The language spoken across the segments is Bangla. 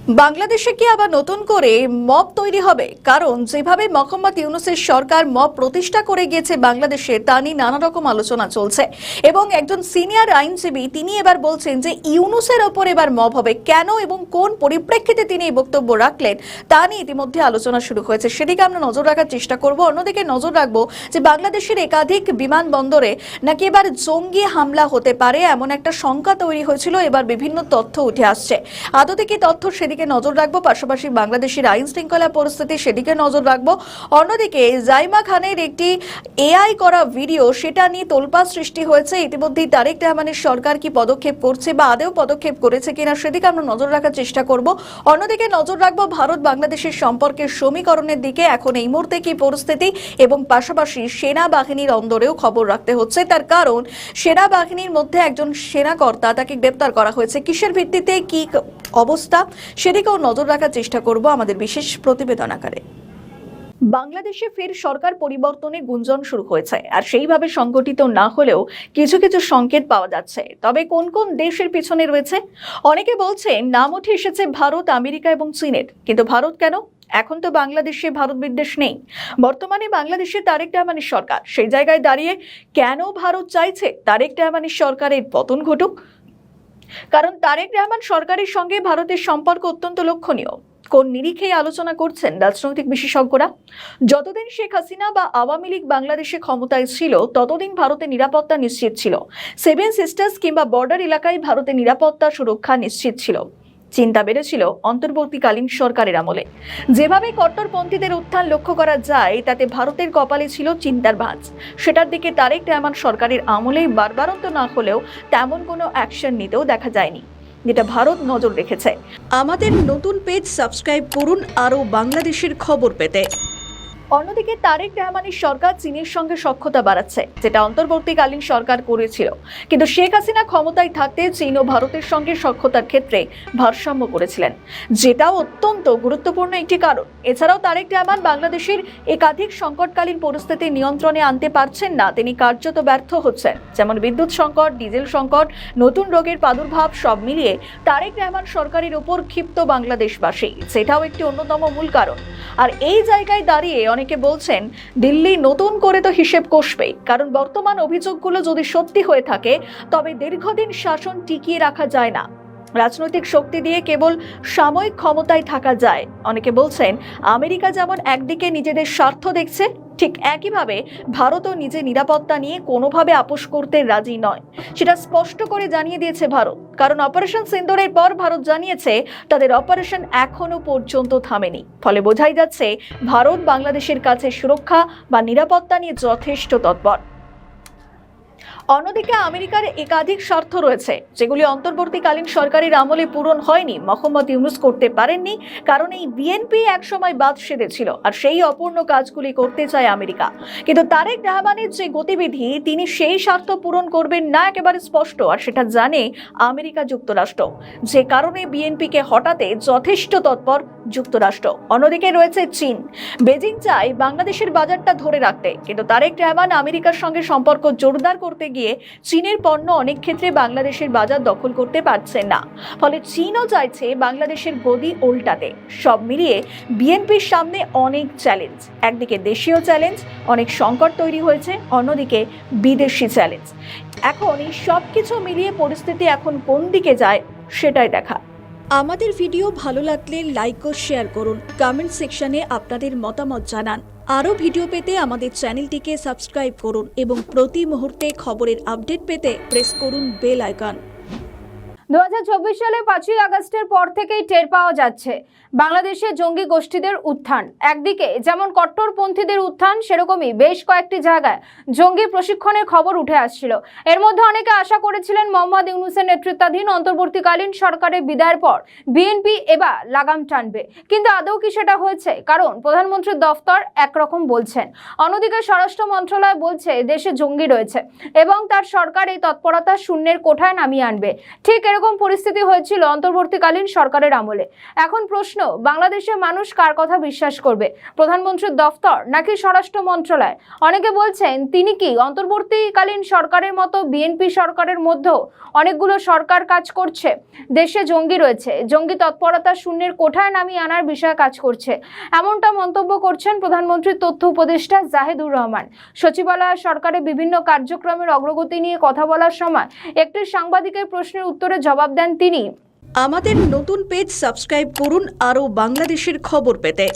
বাংলাদেশে কি আবার নতুন করে মব তৈরি হবে? কারণ যেভাবে মোহাম্মদ ইউনূসের সরকার মব প্রতিষ্ঠা করে গিয়েছে বাংলাদেশে, তা নিয়ে নানা রকম আলোচনা চলছে এবং একজন সিনিয়র আইনজীবী তিনি এবার বলছেন যে ইউনূসের ওপর এবার মব হবে কেন এবং কোন পরিপ্রেক্ষিতে তিনি এই বক্তব্য রাখলেন তা নিয়ে ইতিমধ্যে আলোচনা শুরু হয়েছে। সেদিকে আমরা নজর রাখার চেষ্টা করব। অন্যদিকে নজর রাখবো যে বাংলাদেশের একাধিক বিমানবন্দরে নাকি এবার জঙ্গি হামলা হতে পারে এমন একটা শঙ্কা তৈরি হয়েছিল। এবার বিভিন্ন তথ্য উঠে আসছে। আদতে কি তথ্য সেদিকে নজর রাখবো, পাশাপাশি বাংলাদেশের আইন শৃঙ্খলা পরিস্থিতি সেদিকে নজর রাখবো। অন্যদিকে জাইমা খানের একটি এআই করা ভিডিও, সেটা নিয়ে তোলপাড় সৃষ্টি হয়েছে। ইতিমধ্যেই তারেক রহমানের সরকার কি পদক্ষেপ করছে বা আদৌ পদক্ষেপ করেছে কিনা সেদিকে আমরা নজর রাখার চেষ্টা করব। অন্যদিকে নজর রাখবো ভারত বাংলাদেশের সম্পর্কের সমীকরণের দিকে এখন এই মুহূর্তে কি পরিস্থিতি, এবং পাশাপাশি সেনাবাহিনীর অন্দরেও খবর রাখতে হচ্ছে। তার কারণ সেনাবাহিনীর মধ্যে একজন সেনাকর্তা, তাকে গ্রেপ্তার করা হয়েছে। কিসের ভিত্তিতে, কি অবস্থা, সেদিকেও নজর রাখার চেষ্টা করব আমাদের বিশেষ প্রতিবেদন আকারে। বাংলাদেশে ফের সরকার পরিবর্তনের গুঞ্জন শুরু হয়েছে, আর সেইভাবে সংগঠিত না হলেও কিছু কিছু সংকেত পাওয়া যাচ্ছে। তবে কোন কোন দেশের পিছনে রয়েছে? অনেকে বলছেন নাম উঠে এসেছে ভারত, আমেরিকা এবং চীনের। কিন্তু ভারত কেন? এখন তো বাংলাদেশে ভারত বিদ্বেষ নেই। বর্তমানে বাংলাদেশে তারেক রহমানের সরকার, সেই জায়গায় দাঁড়িয়ে কেন ভারত চাইছে তারেক রহমানের সরকারের পতন ঘটুক? কারণ তারেক রহমান সরকারের সঙ্গে ভারতের সম্পর্ক অত্যন্ত লক্ষণীয়। কোন নিরিখে আলোচনা করছেন রাজনৈতিক বিশেষজ্ঞরা? যতদিন শেখ হাসিনা বা আওয়ামী লীগ বাংলাদেশে ক্ষমতায় ছিল ততদিন ভারতের নিরাপত্তা নিশ্চিত ছিল। সেভেন সিস্টার্স কিংবা বর্ডার এলাকায় ভারতের নিরাপত্তা সুরক্ষা নিশ্চিত ছিল। চিন্তা বেড়েছিল অন্তর্বর্তীকালীন সরকারের আমলে। যেভাবে কট্টরপন্থীদের উত্থান লক্ষ্য করা যায়, তাতে ভারতের কপালে ছিল চিন্তার ভাঁজ। সেটার দিকে তারেক রহমান সরকারের আমলেই বারবারন্ত না হলেও তেমন কোনো অ্যাকশন নিতেও দেখা যায়নি, যেটা ভারত নজর রেখেছে। আমাদের নতুন পেজ সাবস্ক্রাইব করুন আরও বাংলাদেশের খবর পেতে। অন্যদিকে তারেক রহমানের সরকার চীনের সঙ্গে সখ্যতা বাড়াচ্ছে, যেটা অন্তর্বর্তীকালীন সরকার করেছিল। কিন্তু শেখ হাসিনা ক্ষমতায় থাকতে চীন ও ভারতের সঙ্গে সখ্যতার ক্ষেত্রে ভারসাম্য করেছিলেন, যেটাও অত্যন্ত গুরুত্বপূর্ণ একটি কারণ। এছাড়াও তারেক রহমান বাংলাদেশের একাধিক সংকটকালীন পরিস্থিতি নিয়ন্ত্রণে আনতে পারছেন না, তিনি কার্যত ব্যর্থ হচ্ছেন। যেমন বিদ্যুৎ সংকট, ডিজেল সংকট, নতুন রোগের প্রাদুর্ভাব, সব মিলিয়ে তারেক রহমান সরকারের উপর ক্ষিপ্ত বাংলাদেশবাসী, সেটাও একটি অন্যতম মূল কারণ। আর এই জায়গায় দাঁড়িয়ে অনেকে বলছেন দিল্লি নতুন করে তো হিসেব কষবে, কারণ বর্তমান অভিযোগগুলো যদি সত্যি হয়ে থাকে তবে দীর্ঘদিন শাসন টিকিয়ে রাখা যায় না। রাজনৈতিক শক্তি দিয়ে কেবল সাময়িক ক্ষমতায় থাকা যায়। অনেকে বলছেন আমেরিকা যেমন একদিকে নিজেদের স্বার্থ দেখছে, ঠিক একইভাবে ভারতও নিজের নিরাপত্তা নিয়ে কোনোভাবে আপোষ করতে রাজি নয়। সেটা স্পষ্ট করে জানিয়ে দিয়েছে ভারত। কারণ অপারেশন সিন্দুরের পর ভারত জানিয়েছে তাদের অপারেশন এখনো পর্যন্ত থামেনি। ফলে বোঝাই যাচ্ছে ভারত বাংলাদেশের কাছে সুরক্ষা বা নিরাপত্তা নিয়ে যথেষ্ট তৎপর। অন্যদিকে আমেরিকার একাধিক স্বার্থ রয়েছে, যেগুলি অন্তর্বর্তীকালীন সরকারের আমলে পূরণ হয়নি। মোহাম্মদ ইউনূস করতে পারেননি, কারণ এই বিএনপি একসময় বাদ সেধেছিল, আর সেই অপূর্ণ কাজগুলি করতে চায় আমেরিকা। কিন্তু তারেক রহমানের যে গতিবিধি, তিনি সেই স্বার্থ পূরণ করবেন না একেবারে স্পষ্ট, আর সেটা জানে আমেরিকা যুক্তরাষ্ট্র। যে কারণে বিএনপিকে হটাতে যথেষ্ট তৎপর যুক্তরাষ্ট্র। অন্যদিকে রয়েছে চীন। বেজিং চায় বাংলাদেশের বাজারটা ধরে রাখতে, কিন্তু তারেক রহমান আমেরিকার সঙ্গে সম্পর্ক জোরদার করতে গিয়ে চীনের পণ্য অনেক ক্ষেত্রে বাংলাদেশের বাজার দখল করতে পারছে না। ফলে চীনও চাইছে বাংলাদেশের গদি উল্টাতে। সব মিলিয়ে বিএনপির সামনে অনেক চ্যালেঞ্জ। একদিকে দেশীয় চ্যালেঞ্জ, অনেক সংকট তৈরি হয়েছে, অন্যদিকে বিদেশি চ্যালেঞ্জ। এখন এই সব কিছু মিলিয়ে পরিস্থিতি এখন কোন দিকে যায় সেটাই দেখা। আমাদের ভিডিও ভালো লাগলে লাইক ও শেয়ার করুন, কমেন্ট সেকশনে আপনাদের মতামত জানান। আরও ভিডিও পেতে আমাদের চ্যানেলটিকে সাবস্ক্রাইব করুন এবং প্রতি মুহূর্তে খবরের আপডেট পেতে প্রেস করুন বেল আইকন। 2024 সালে 5ই আগস্টের পর থেকেই টের পাওয়া যাচ্ছে বাংলাদেশে জঙ্গি গোষ্ঠীদের উত্থান। একদিকে যেমন কট্টরপন্থীদের উত্থান, সেরকমই বেশ কয়েকটি জায়গায় জঙ্গি প্রশিক্ষণের খবর উঠে আসছিল। এর মধ্যে অনেকে আশা করেছিলেন মোহাম্মদ ইউনূসের নেতৃত্বাধীন অন্তর্বর্তীকালীন সরকারের বিদায়ের পর বিএনপি এবার লাগাম টানবে, কিন্তু আদৌ কি সেটা হয়েছে? কারণ প্রধানমন্ত্রীর দফতর একরকম বলছেন, অন্যদিকে স্বরাষ্ট্র মন্ত্রণালয় বলছে দেশে জঙ্গি রয়েছে এবং তার সরকার এই তৎপরতা শূন্যের কোঠায় নামিয়ে আনবে। ঠিক সেরকম পরিস্থিতি হয়েছিল অন্তর্বর্তীকালীন সরকারের আমলে। এখন প্রশ্ন, বাংলাদেশের মানুষ কার কথা বিশ্বাস করবে, প্রধানমন্ত্রীর দফতর নাকি স্বরাষ্ট্র মন্ত্রণালয়? অনেকে বলছেন তিনি কি অন্তর্বর্তীকালীন সরকারের মতো বিএনপি সরকারের মধ্যেও অনেকগুলো সরকার কাজ করছে, দেশে জঙ্গি রয়েছে, জঙ্গি তৎপরতা শূন্যের কোঠায় নামিয়ে আনার বিষয়ে কাজ করছে, এমনটা মন্তব্য করছেন প্রধানমন্ত্রীর তথ্য উপদেষ্টা জাহিদুর রহমান। সচিবালয় সরকারের বিভিন্ন কার্যক্রমের অগ্রগতি নিয়ে কথা বলার সময় একটি সাংবাদিকের প্রশ্নের উত্তরে জবাব দেন তিনি। আমাদের নতুন পেজ সাবস্ক্রাইব করুন আরও বাংলাদেশের খবর পেতে।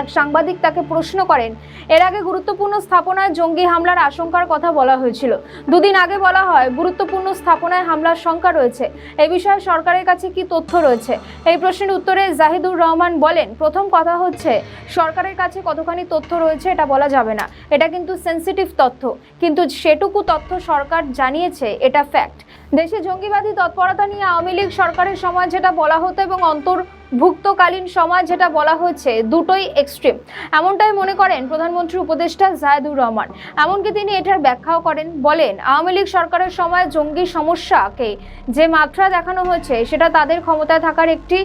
এক সাংবাদিক তাকে প্রশ্ন করেন, এর আগে গুরুত্বপূর্ণ স্থাপনায় জঙ্গি হামলার আশঙ্কার কথা বলা হয়েছিল, দুদিন আগে বলা হয় গুরুত্বপূর্ণ স্থাপনায় হামলার শঙ্কা রয়েছে, এই বিষয়ে সরকারের কাছে কি তথ্য রয়েছে? এই প্রশ্নের উত্তরে জাহিদুর রহমান বলেন, প্রথম কথা হচ্ছে সরকারের কাছে কতখানি তথ্য রয়েছে এটা বলা যাবে না, এটা কিন্তু সেন্সিটিভ তথ্য, কিন্তু সেটুকু তথ্য সরকার জানিয়েছে এটা ফ্যাক্ট। দেশে জঙ্গিবাদী তৎপরতা নিয়ে আওয়ামী লীগ সরকারের সময় যেটা বলা হতো এবং অন্তর্ভুক্তকালীন সময় যেটা বলা হচ্ছে দুটোই এক্সট্রিম, এমনটাই মনে করেন প্রধানমন্ত্রীর উপদেষ্টা জাহিদুর রহমান। এমনকি তিনি এটার ব্যাখ্যাও করেন, বলেন আওয়ামী লীগ সরকারের সময় জঙ্গি সমস্যাকে যে মাত্রা দেখানো হয়েছে সেটা তাদের ক্ষমতায় থাকার একটি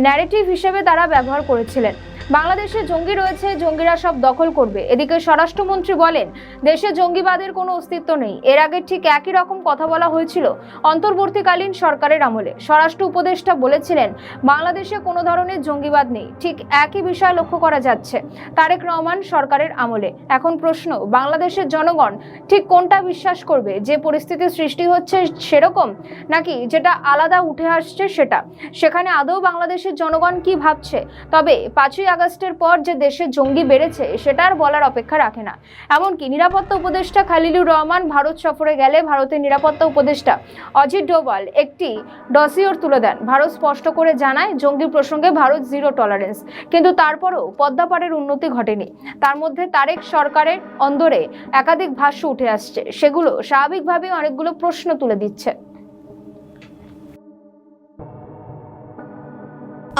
ন্যারেটিভ হিসেবে তারা ব্যবহার করেছিলেন। বাংলাদেশে জঙ্গি রয়েছে, জঙ্গিরা সব দখল করবে। এদিকে স্বরাষ্ট্রমন্ত্রী বলেন, দেশে জঙ্গিবাদের কোনো অস্তিত্ব নেই। এর আগে ঠিক একই রকম কথা বলা হয়েছিল অন্তর্বর্তীকালীন সরকারের আমলে। স্বরাষ্ট্র উপদেষ্টা বলেছিলেন বাংলাদেশে কোনো ধরনের জঙ্গিবাদ নেই। ঠিক একই বিষয় লক্ষ্য করা যাচ্ছে তারেক রহমান সরকারের আমলে। এখন প্রশ্ন, বাংলাদেশের জনগণ ঠিক কোনটা বিশ্বাস করবে, যে পরিস্থিতি সৃষ্টি হচ্ছে সেরকম, নাকি যেটা আলাদা উঠে আসছে সেটা? সেখানে আদৌ বাংলাদেশের জনগণ কি ভাবছে? তবে 5ই আগস্টের পর যে দেশে জঙ্গি বেড়েছে সেটা আর বলার অপেক্ষা রাখে না। এমনকি নিরাপত্তা উপদেষ্টা খালিলুর রহমান ভারত সফরে গেলে ভারতের নিরাপত্তা উপদেষ্টা অজিত ডোভাল একটি ডসিওর তুলে দেন। ভারত স্পষ্ট করে জানায় জঙ্গি প্রসঙ্গে ভারত জিরো টলারেন্স, কিন্তু তারপরও পদ্মাপাড়ের উন্নতি ঘটেনি। তার মধ্যে তারেক সরকারের অন্দরে একাধিক ভাষ্য উঠে আসছে, সেগুলো স্বাভাবিকভাবেই অনেকগুলো প্রশ্ন তুলে দিচ্ছে।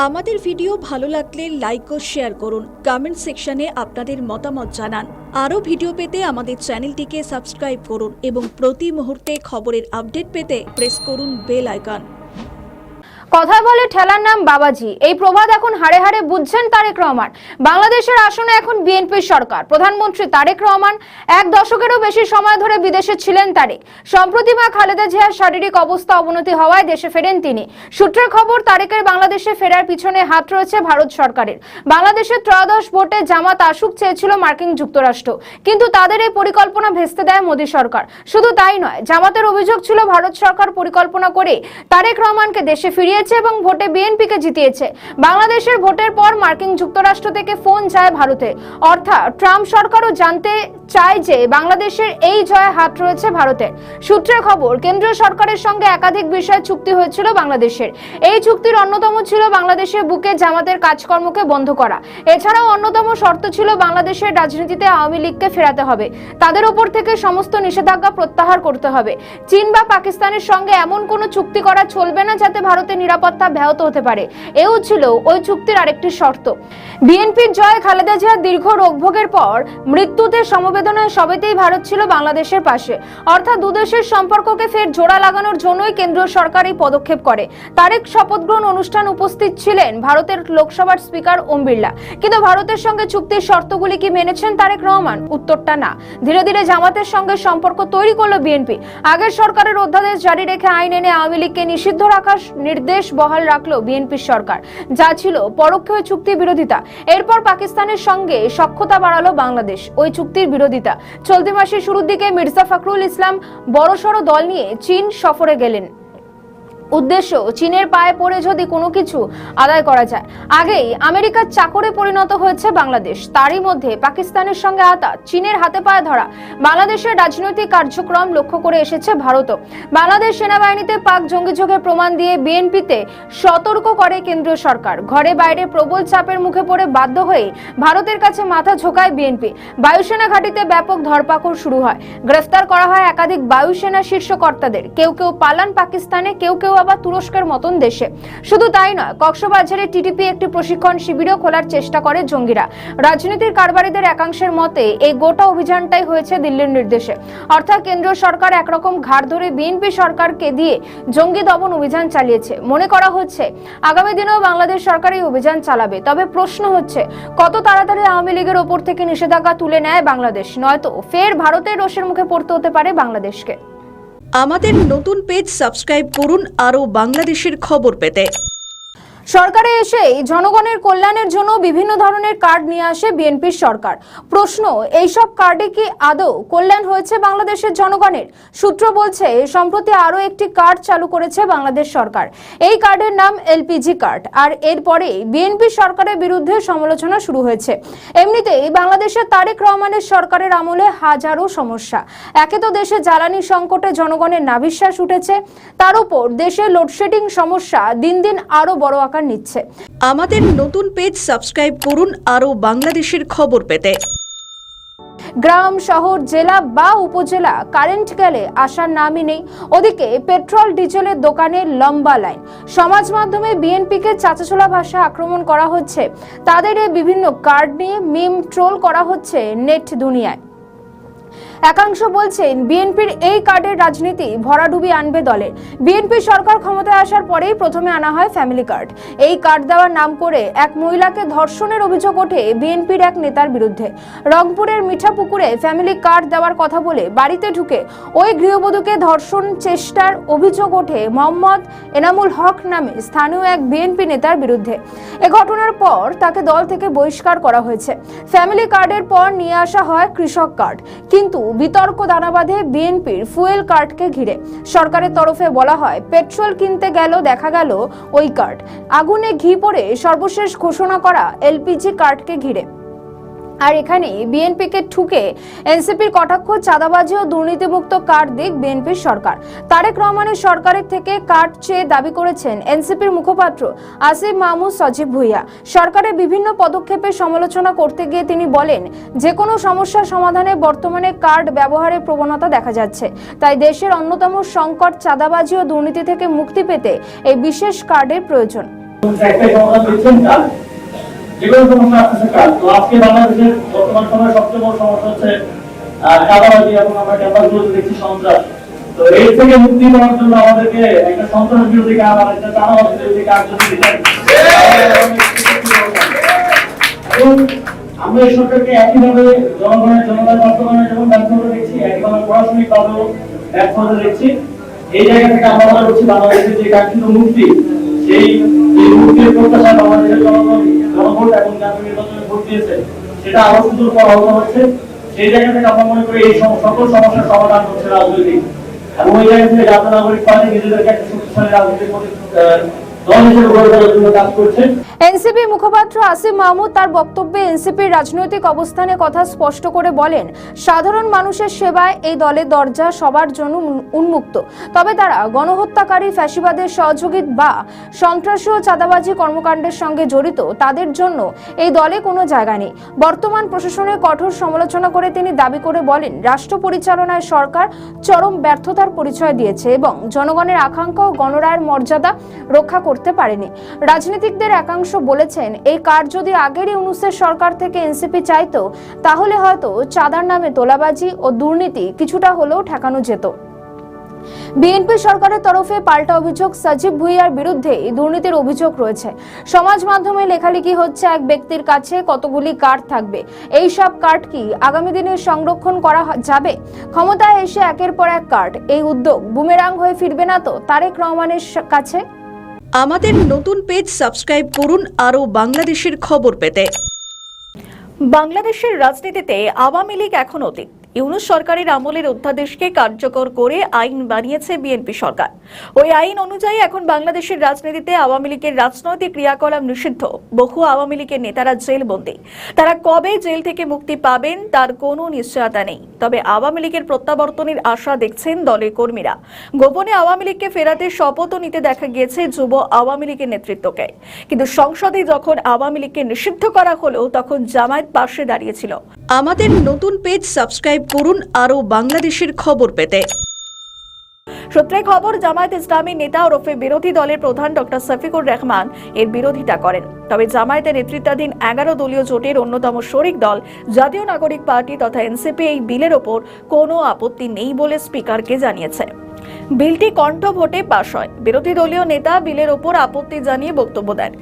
আমাদের ভিডিও ভালো লাগলে লাইক ও শেয়ার করুন, কমেন্ট সেকশনে আপনাদের মতামত জানান। আরও ভিডিও পেতে আমাদের চ্যানেলটিকে সাবস্ক্রাইব করুন এবং প্রতি মুহূর্তে খবরের আপডেট পেতে প্রেস করুন বেল আইকন। কথায় বলে ঠেলার নাম বাবাজি, এই প্রবাদ এখন হাড়ে হাড়ে বুঝছেন তারেক রহমান। বাংলাদেশের আসনে এখন বিএনপির সরকার। প্রধানমন্ত্রী তারেক রহমান 1 দশকেরও বেশি সময় ধরে বিদেশে ছিলেন তারেক। সম্প্রতি মা খালেদা জিয়ার শারীরিক অবস্থা অবনতি হওয়ায় দেশে ফেরেন তিনি। সূত্রের খবর, তারেকের বাংলাদেশে ফেরার পিছনে হাত রয়েছে ভারত সরকারের। বাংলাদেশের ত্রয়োদশ ভোটে জামাত আসুক চেয়েছিল মার্কিন যুক্তরাষ্ট্র, কিন্তু তাদের এই পরিকল্পনা ভেস্তে দেয় মোদী সরকার। শুধু তাই নয়, জামাতের অভিযোগ ছিল ভারত সরকার পরিকল্পনা করে তারেক রহমানকে দেশে ফিরিয়ে এবং ভোটে বিএনপিকে জিতিয়েছে। বাংলাদেশের ভোটের পর মার্কিন যুক্তরাষ্ট্র থেকে ফোন যায় ভারতে, অর্থাৎ ট্রাম্প সরকারও জানতে চায় যে বাংলাদেশের এই জয়ে হাত রয়েছে ভারতের। সূত্রের খবর, কেন্দ্রীয় সরকারের সঙ্গে একাধিক বিষয়ে চুক্তি হয়েছিল বাংলাদেশের। এই চুক্তির অন্যতম ছিল বাংলাদেশের বুকে জামাতের কাজকর্মকে বন্ধ করা। এছাড়াও অন্যতম শর্ত ছিল বাংলাদেশের রাজনীতিতে আওয়ামী লীগকে ফেরাতে হবে, তাদের উপর থেকে সমস্ত নিষেধাজ্ঞা প্রত্যাহার করতে হবে। চীন বা পাকিস্তানের সঙ্গে এমন কোনো চুক্তি করা চলবে না যাতে ভারতের নিরাপত্তা ব্যাহত হতে পারে, এও ছিল ওই চুক্তির আরেকটি শর্ত। বিএনপির জয়, খালেদা জিয়ার দীর্ঘ রোগভোগের পর মৃত্যুতে সমবেদনায় সবেতেই ভারত ছিল বাংলাদেশের পাশে, অর্থাৎ দুদেশের সম্পর্ককে ফের জোড়া লাগানোর জন্যই কেন্দ্রীয় সরকার এই পদক্ষেপ করে। তারেক শপথ গ্রহণ অনুষ্ঠান উপস্থিত ছিলেন ভারতের লোকসভার স্পিকার ওম বিড়লা। কিন্তু ভারতের সঙ্গে চুক্তির শর্তগুলি কি মেনেছেন তারেক রহমান? উত্তরটা না। ধীরে ধীরে জামাতের সঙ্গে সম্পর্ক তৈরি করলো বিএনপি। আগের সরকারের অধ্যাদেশ জারি রেখে আইন এনে আওয়ামী লীগকে নিষিদ্ধ রাখার নির্দেশ বহাল রাখলো বিএনপির সরকার, যা ছিল পরোক্ষ চুক্তি বিরোধিতা। এরপর পাকিস্তানের সঙ্গে সখ্যতা বাড়ালো বাংলাদেশ, ওই চুক্তির বিরোধিতা। চলতি মাসের শুরুর দিকে মির্জা ফখরুল ইসলাম বড়সড় দল নিয়ে চীন সফরে গেলেন। উদ্দেশ্য, চীনের পায়ে পড়ে যদি কোনো কিছু আদায় করা যায়। আগেই আমেরিকার চাকরে পরিণত হয়েছে বাংলাদেশ, তারই মধ্যে পাকিস্তানের সঙ্গে আতা, চীনের হাতে পায়ে ধরা। বাংলাদেশের রাজনৈতিক কার্যক্রম লক্ষ্য করে এসেছে ভারতও। বাংলাদেশ সেনাবাহিনীতে পাক জঙ্গি যোগের প্রমাণ দিয়ে বিএনপিতে সতর্ক করে কেন্দ্রীয় সরকার। ঘরে বাইরে প্রবল চাপের মুখে পড়ে বাধ্য হয়ে ভারতের কাছে মাথা ঝোঁকায় বিএনপি। বায়ুসেনা ঘাঁটিতে ব্যাপক ধরপাকড় শুরু হয়, গ্রেফতার করা হয় একাধিক বায়ুসেনা শীর্ষ কর্তাদের। কেউ কেউ পালান পাকিস্তানে, কেউ কেউ বা তুরস্কের মতন দেশে। শুধু তাই নয়, কক্সবাজারে টিটিপি একটি প্রশিক্ষণ শিবিরও খোলার চেষ্টা করে জঙ্গিরা। রাজনীতির কারবারিদের একাংশের মতে এই গোটা অভিযানটাই হয়েছে দিল্লির নির্দেশে, অর্থাৎ কেন্দ্রীয় সরকার একরকম ঘাড় ধরে বিএনপি সরকারকে দিয়ে জঙ্গি দমন অভিযান চালিয়েছে। মনে করা হচ্ছে আগামী দিনেও বাংলাদেশ সরকার এই অভিযান চালাবে। তবে প্রশ্ন হচ্ছে কত তাড়াতাড়ি আওয়ামী লীগের ওপর থেকে নিষেধাজ্ঞা তুলে নেয় বাংলাদেশ, নয়তো ফের ভারতের রোষের মুখে পড়তে হতে পারে বাংলাদেশকে। আমাদের নতুন পেজ সাবস্ক্রাইব করুন আরও বাংলাদেশের খবর পেতে। সরকারে এসেই জনগণের কল্যাণের জন্য বিভিন্ন ধরনের কার্ড নিয়ে আসে বিএনপির সরকার। প্রশ্ন, এইসব কার্ডে কি আদৌ কল্যাণ হয়েছে বাংলাদেশের জনগণের? সূত্র বলছে সম্প্রতি আরও একটি কার্ড চালু করেছে বাংলাদেশ সরকার। এই কার্ডের নাম এলপিজি কার্ড। আর এরপরে বিএনপি সরকারের বিরুদ্ধে সমালোচনা শুরু হয়েছে। এমনিতেই বাংলাদেশের তারেক রহমানের সরকারের আমলে হাজারো সমস্যা। একে তো দেশে জ্বালানি সংকটে জনগণের নাভিশ্বাস উঠেছে, তার উপর দেশে লোডশেডিং সমস্যা দিন দিন আরো বড় আকার নিচ্ছে। আমাদের নতুন পেজ সাবস্ক্রাইব করুন আরও বাংলাদেশের খবর পেতে। গ্রাম, শহর, জেলা বা উপজেলা কারেন্ট গেলে আসার নামই নেই। ওদিকে পেট্রোল ডিজেলের দোকানে লম্বা লাইন। সমাজ মাধ্যমে বিএনপিকে চাচাছোলা ভাষা আক্রমণ করা হচ্ছে। তাদের এই বিভিন্ন কার্ড নিয়ে মিম ট্রোল করা হচ্ছে নেট দুনিয়ায়। একাংশ বলছেন বিএনপির এই কার্ডের রাজনীতি ভরাডুবি আনবে দলের। বিএনপি সরকার ক্ষমতায় আসার পরেই প্রথমে আনা হয় ফ্যামিলি কার্ড। এই কার্ড দেওয়ার নাম করে এক মহিলাকে ধর্ষণের অভিযোগ ওঠে বিএনপির এক নেতার বিরুদ্ধে। রংপুরের মিঠাপুকুরে ফ্যামিলি কার্ড দেওয়ার কথা বলে বাড়িতে ঢুকে ওই গৃহবধূকে ধর্ষণ চেষ্টার অভিযোগ ওঠে মোহাম্মদ এনামুল হক নামে স্থানীয় এক বিএনপি নেতার বিরুদ্ধে। এ ঘটনার পর তাকে দল থেকে বহিষ্কার করা হয়েছে। ফ্যামিলি কার্ডের পর নিয়ে আসা হয় কৃষক কার্ড, কিন্তু বিতর্ক দানা বাঁধে বিএনপির ফুয়েল কার্ডকে ঘিরে। সরকারের তরফে বলা হয় পেট্রোল কিনতে গেল দেখা গেল ওই কার্ড। আগুনে ঘি পড়ে সর্বশেষ ঘোষণা করা এলপিজি কার্ডকে ঘিরে। আর এখানে বিএনপিকে ঠুকে এনসিপির কটাক্ষ, চাঁদাবাজি ও দুর্নীতিমুক্ত কার্ড দিক বিএনপির সরকার। তারেক রহমানের সরকারের থেকে কার্ড চেয়ে দাবি করেছেন এনসিপির মুখপাত্র আসিফ মাহমুদ সজীব ভুইয়া। সরকারের বিভিন্ন পদক্ষেপের সমালোচনা করতে গিয়ে তিনি বলেন, যে কোনো সমস্যার সমাধানে বর্তমানে কার্ড ব্যবহারের প্রবণতা দেখা যাচ্ছে। তাই দেশের অন্যতম সংকট চাঁদাবাজি ও দুর্নীতি থেকে মুক্তি পেতে এই বিশেষ কার্ডের প্রয়োজন। যেগুলো সমস্যা আসতেছে কাজ। তো আজকে বাংলাদেশের বর্তমান সময়ে সবচেয়ে বড় সমস্যা হচ্ছে চাঁদাবাজি এবং আমরা ক্যাম্পাসগুলোতে দেখছি সন্ত্রাস। তো এর থেকে মুক্তি পাওয়ার জন্য আমাদেরকে একটা সন্ত্রাস বিরোধী কাজ আর একটা চাঁদাবাজি বিরোধী কাজ যদি দিতে এবং আমরা এই সরকারকে একইভাবে জনগণের বাস্তবায়নে যেমন ব্যর্থ করে দেখছি, একইভাবে প্রশাসনিকভাবেও ব্যর্থ হতে দেখছি। এই জায়গা থেকে আমরা মনে করছি বাংলাদেশের যে কাঙ্ক্ষিত মুক্তি, সেই মুক্তির প্রত্যাশা বাংলাদেশের জনভোট এবং জাতীয় নির্বাচনে ভোট দিয়েছে, সেটা আরো সুদূর প্রভাবিত হচ্ছে। সেই জায়গা থেকে আমরা মনে করি এই সকল সমস্যার সমাধান হচ্ছে রাজনৈতিক, এবং ওই জায়গা থেকে জাতীয় নাগরিক পার্টি নিজেদেরকে একটা শক্তিশালী রাজনৈতিক এনসিপি মুখপাত্র আসিফ মাহমুদ তার বক্তব্যে এনসিপির রাজনৈতিক অবস্থানের কথা স্পষ্ট করে বলেন, সাধারণ মানুষের সেবায় এই দলের দরজা সবার জন্য উন্মুক্ত। তবে তারা গণহত্যাকারী, ফ্যাসিবাদের সহযোগী বা সন্ত্রাসী ও চাঁদাবাজি কর্মকাণ্ডের সঙ্গে জড়িত তাদের জন্য এই দলে কোনো জায়গা নেই। বর্তমান প্রশাসনের কঠোর সমালোচনা করে তিনি দাবি করে বলেন, রাষ্ট্র পরিচালনায় সরকার চরম ব্যর্থতার পরিচয় দিয়েছে এবং জনগণের আকাঙ্ক্ষা ও গণরায়ের মর্যাদা রক্ষা করতে পারেনি। রাজনীতিকদের একাংশ বলেছেন, এই কার্ড যদি আগের ইউনূসের সরকার থেকে এনসিপি চাইতো, তাহলে হয়তো চাঁদার নামে তোলাবাজি ও দুর্নীতি কিছুটা হলেও ঠেকানো যেত। বিএনপি সরকারের তরফে পাল্টা অভিযোগ, সজীব ভুইয়ার বিরুদ্ধে দুর্নীতির অভিযোগ রয়েছে। সমাজ মাধ্যমে লেখালেখি হচ্ছে এক ব্যক্তির কাছে কতগুলি কার্ড থাকবে, এই সব কার্ড কি আগামী দিনে সংরক্ষণ করা যাবে? ক্ষমতায় এসে একের পর এক কার্ড, এই উদ্যোগ বুমেরাং হয়ে ফিরবে না তো তারেক রহমানের কাছে? আমাদের নতুন পেজ সাবস্ক্রাইব করুন আরও বাংলাদেশের খবর পেতে। বাংলাদেশের রাজনীতিতে আওয়ামী লীগ এখন অতীত। ইউনূস সরকারের আমলের অধ্যাদেশকে কার্যকর করে আইন বানিয়েছে বিএনপি সরকার। ওই আইন অনুযায়ী এখন বাংলাদেশের রাজনীতিতে আওয়ামী লীগের রাজনৈতিক ক্রিয়াকলাপ নিষিদ্ধ। বহু আওয়ামী লীগের নেতারা জেলবন্দী। তারা কবে জেল থেকে মুক্তি পাবেন তার কোনো নিশ্চয়তা নেই। তবে আওয়ামী লীগের প্রত্যাবর্তনের আশা দেখছেন দলের কর্মীরা। গোপনে আওয়ামী লীগকে ফেরাতে শপথও নিতে দেখা গিয়েছে যুব আওয়ামী লীগের নেতৃত্বকে। কিন্তু সংসদে যখন আওয়ামী লীগকে নিষিদ্ধ করা হলো, তখন জামায়াত পাশে দাঁড়িয়েছিল। আমাদের নতুন পেজ সাবস্ক্রাইব করুন আরও বাংলাদেশের খবর পেতে। সূত্রে খবর, জামায়াত ইসলামী নেতা ওরফে বিরোধী দলের প্রধান ডক্টর শফিকুর রহমান এর বিরোধিতা করেন। তবে জামায়াতের নেতৃত্বাধীন 11 দলীয় জোটের অন্যতম শরিক দল জাতীয় নাগরিক পার্টি তথা এনসিপি এই বিলের ওপর কোনো আপত্তি নেই বলে স্পিকারকে জানিয়েছে। বিলটি কণ্ঠ ভোটে পাশ হয়। বিরোধী দলীয় নেতা বিলের ওপর আপত্তি জানিয়ে বক্তব্য দেন,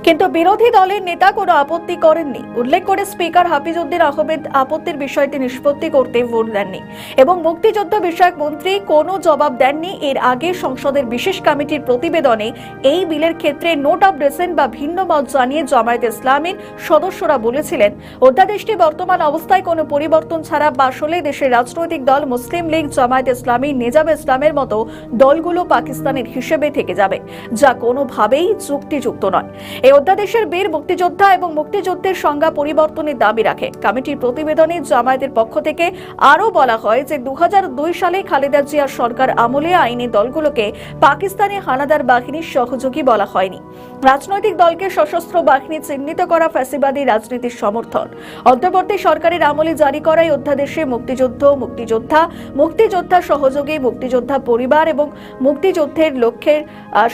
কিন্তু বিরোধী দলের নেতা কোনো আপত্তি করেননি। উল্লেখ করে স্পিকার হাফিজ উদ্দিন আহমেদ আপত্তির বিষয়টি নিষ্পত্তি করতে ভোট দেননি এবং মুক্তিযুদ্ধ বিষয়ক মন্ত্রী কোনো জবাব দেননি। এর আগে সংসদের বিশেষ কমিটির প্রতিবেদনে এই বিলের ক্ষেত্রে নোট অফ ডিসেন্ট বা ভিন্ন মত জানিয়ে জামায়াত ইসলামীর সদস্যরা বলেছিলেন, অধ্যাদেশটি বর্তমান অবস্থায় কোনো পরিবর্তন ছাড়া আসলে দেশের রাজনৈতিক দল মুসলিম লীগ, জামায়াত ইসলামী, নিজাম ইসলামের মতো দলগুলো পাকিস্তানের হিসেবে থেকে যাবে, যা কোনোভাবেই যুক্তিযুক্ত নয়। এই অধ্যাদেশের বীর মুক্তিযোদ্ধা এবং মুক্তিযুদ্ধের সংজ্ঞা পরিবর্তনের দাবি রাখে। কমিটির প্রতিবেদনে জামায়াতের পক্ষ থেকে আরও বলা হয় যে 2002 সালে খালেদা জিয়ার সরকার আমলে আইনি দলগুলোকে পাকিস্তানি হানাদার বাহিনীর সহযোগী বলা হয়নি। রাজনৈতিক দলকে সশস্ত্র বাহিনী চিহ্নিত করা ফ্যাসিবাদী রাজনীতির সমর্থন। অন্তর্বর্তী সরকারের আমলে জারি করা এই অধ্যাদেশে মুক্তিযুদ্ধ, মুক্তিযোদ্ধা, মুক্তিযোদ্ধা সহযোগী, মুক্তিযোদ্ধা পরিবার এবং মুক্তিযুদ্ধের লক্ষ্যের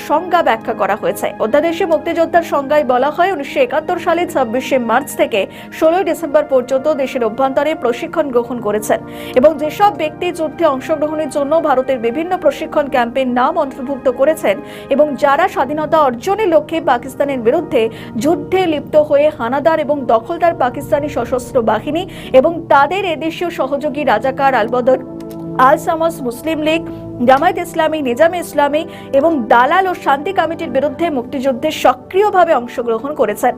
সংজ্ঞা ব্যাখ্যা করা হয়েছে। অধ্যাদেশে মুক্তিযোদ্ধার সংজ্ঞায় বলা হয় 1971 সালে 26শে মার্চ থেকে 16ই ডিসেম্বর পর্যন্ত দেশের অভ্যন্তরে প্রশিক্ষণ গ্রহণ করেছেন এবং যেসব ব্যক্তি যুদ্ধে অংশগ্রহণের জন্য ভারতের বিভিন্ন প্রশিক্ষণ ক্যাম্পের নাম অন্তর্ভুক্ত করেছেন এবং যারা স্বাধীনতা অর্জনের লক্ষ্যে পাকিস্তানের বিরুদ্ধে যুদ্ধে লিপ্ত হয়ে হানাদার এবং দখলদার পাকিস্তানি সশস্ত্র বাহিনী এবং তাদের এদেশীয় সহযোগী রাজাকার, আলবদর, আল সামাস, মুসলিম লীগ, জামায়াত ইসলামী, নিজামে ইসলামী এবং দালাল ও শান্তি কমিটির বিরুদ্ধে মুক্তিযুদ্ধে সক্রিয়ভাবে অংশগ্রহণ করেছেন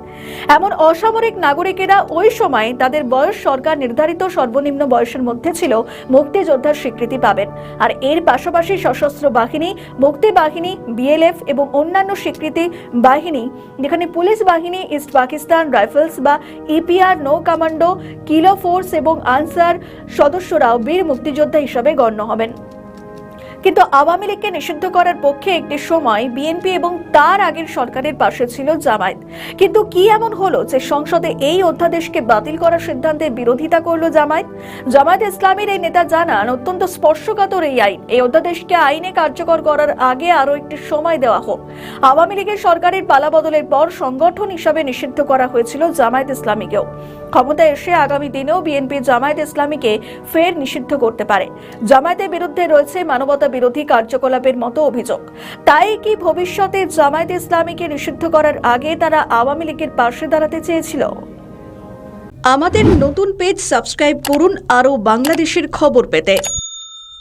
এমন অসামরিক নাগরিকেরা ওই সময় তাদের বয়স সরকার নির্ধারিত সর্বনিম্ন বয়সের মধ্যে ছিল মুক্তিযোদ্ধার স্বীকৃতি পাবেন। আর এর পাশাপাশি সশস্ত্র বাহিনী, মুক্তি বাহিনী, বিএলএফ এবং অন্যান্য স্বীকৃতি বাহিনী, যেখানে পুলিশ বাহিনী, ইস্ট পাকিস্তান রাইফেলস বা ইপিআর, নৌ কমান্ডো, কিলো ফোর্স এবং আনসার সদস্যরাও বীর মুক্তিযোদ্ধা হিসাবে গণ্য হবেন। কিন্তু আওয়ামী লীগকে নিষিদ্ধ করার পক্ষে একটি সময় বিএনপি এবং তার আগের সরকারের পাশে ছিল জামায়াত। কিন্তু কি এমন হলো যে সংসদে এই অধ্যাদেশকে বাতিল করার সিদ্ধান্তের বিরোধিতা করলো জামায়াত? জামায়াত ইসলামীর এই নেতা জানান, অত্যন্ত স্পর্শকাতর এই আইন। এই অধ্যাদেশকে আইনে কার্যকর করার আগে আরো একটি সময় দেওয়া হোক। আওয়ামী লীগের সরকারের পালাবদলের পর সংগঠন হিসাবে নিষিদ্ধ করা হয়েছিল জামায়াত ইসলামীকেও। ক্ষমতায় এসে আগামী দিনেও বিএনপি জামায়াত ইসলামীকে ফের নিষিদ্ধ করতে পারে। জামায়াতের বিরুদ্ধে রয়েছে মানবতা বিরোধী কার্যকলাপের মতো অভিযোগ। তাই কি ভবিষ্যতে জামায়াত ইসলামীকে নিষিদ্ধ করার আগে তারা আওয়ামী লীগের পাশে দাঁড়াতে চেয়েছিল? আমাদের নতুন পেজ সাবস্ক্রাইব করুন আরও বাংলাদেশের খবর পেতে।